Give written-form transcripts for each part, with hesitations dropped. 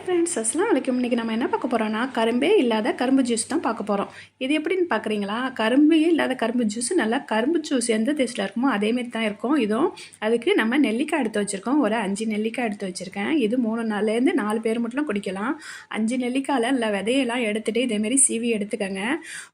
Friends அஸ்ஸலாமு அலைக்கும். இன்றைக்கி நம்ம என்ன பார்க்க போகிறோம்னா கரும்பே இல்லாத கரும்பு ஜூஸ் தான் பார்க்க போகிறோம். இது எப்படின்னு பார்க்குறீங்களா? கரும்பே இல்லாத கரும்பு ஜூஸ் நல்லா கரும்பு ஜூஸ் எந்த டேஸ்ட்டில் இருக்குமோ அதேமாரி தான் இருக்கும் இதுவும். அதுக்கு நம்ம நெல்லிக்காய் எடுத்து வச்சுருக்கோம். ஒரு 5 நெல்லிக்காய் எடுத்து வச்சுருக்கேன். இது 3 நாள்லேருந்து 4 பேர் மட்டும் குடிக்கலாம். 5 நெல்லிக்காயில் இல்லை விதையெல்லாம் எடுத்துகிட்டு இதேமாரி சீவி எடுத்துக்கோங்க.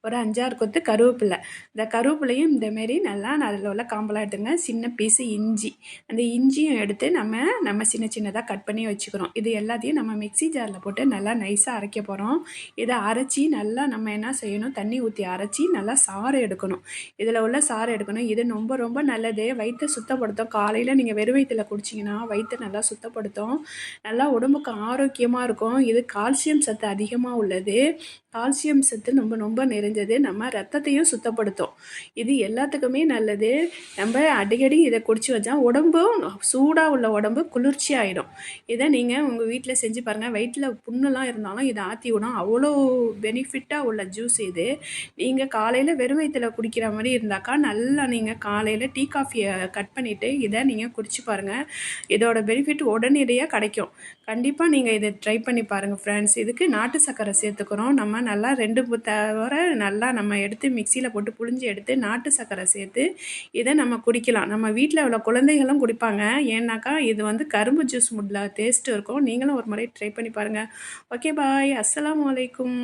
ஒரு 5-6 கொத்து கருவேப்பிலை. இந்த கருவேப்பிலையும் இந்தமாரி நல்லா அதில் உள்ள காம்பெல்லாம் எடுத்துங்க. சின்ன பீஸு இஞ்சி, அந்த இஞ்சியும் எடுத்து நம்ம சின்ன சின்னதாக கட் பண்ணி வச்சுக்கிறோம். இது எல்லாத்தையும் நம்ம மிக்ஸி ஜாரில் போட்டு நல்லா நைஸாக அரைக்க போகிறோம். இதை அரைச்சி நல்லா நம்ம என்ன செய்யணும், தண்ணி ஊற்றி அரைச்சி நல்லா சாறு எடுக்கணும். இதில் உள்ள சாறு எடுக்கணும். இது ரொம்ப ரொம்ப நல்லது, வயிற்றை சுத்தப்படுத்தும். காலையில் நீங்கள் வெறும் வயிற்றில் குடிச்சிங்கன்னா வயிற்றை நல்லா சுத்தப்படுத்தும், நல்லா உடம்புக்கு ஆரோக்கியமாக இருக்கும். இது கால்சியம் சத்து அதிகமாக உள்ளது. கால்சியம் சத்து ரொம்ப ரொம்ப நிறைஞ்சது. நம்ம ரத்தத்தையும் சுத்தப்படுத்தும். இது எல்லாத்துக்குமே நல்லது. நம்ம அடிக்கடி இதை குடிச்சு வச்சா உடம்பும் சூடாக உள்ள உடம்பு குளிர்ச்சி ஆகிடும். இதை நீங்கள் உங்கள் வீட்டில் செஞ்சு பாருங்கள். வயிற்றில் புண்ணுலாம் இருந்தாலும் இதை ஆற்றி விடும். அவ்வளோ பெனிஃபிட்டாக உள்ள ஜூஸ் இது. நீங்கள் காலையில் வெறும் வயிற்றில் குடிக்கிற மாதிரி இருந்தாக்கா நல்லா நீங்கள் காலையில் டீ காஃபியை கட் பண்ணிவிட்டு இதை நீங்கள் குடிச்சு பாருங்கள். இதோட பெனிஃபிட் உடனடியாக கிடைக்கும். கண்டிப்பாக நீங்கள் இதை ட்ரை பண்ணி பாருங்கள் ஃப்ரெண்ட்ஸ். இதுக்கு நாட்டு சர்க்கரை சேர்த்துக்கிறோம். நம்ம நல்லா 2 தவிர நல்லா நம்ம எடுத்து மிக்சியில் போட்டு புழிஞ்சு எடுத்து நாட்டு சர்க்கரை சேர்த்து இதை நம்ம குடிக்கலாம். நம்ம வீட்டில் உள்ள குழந்தைகளும் குடிப்பாங்க. ஏன்னாக்கா இது வந்து கரும்பு ஜூஸ் முட்ல டேஸ்ட்டு இருக்கும். நீங்களும் ஒரு முறை ட்ரை பண்ணி பாருங்கள். Okay bye. அஸ்ஸலாமு அலைக்கும்.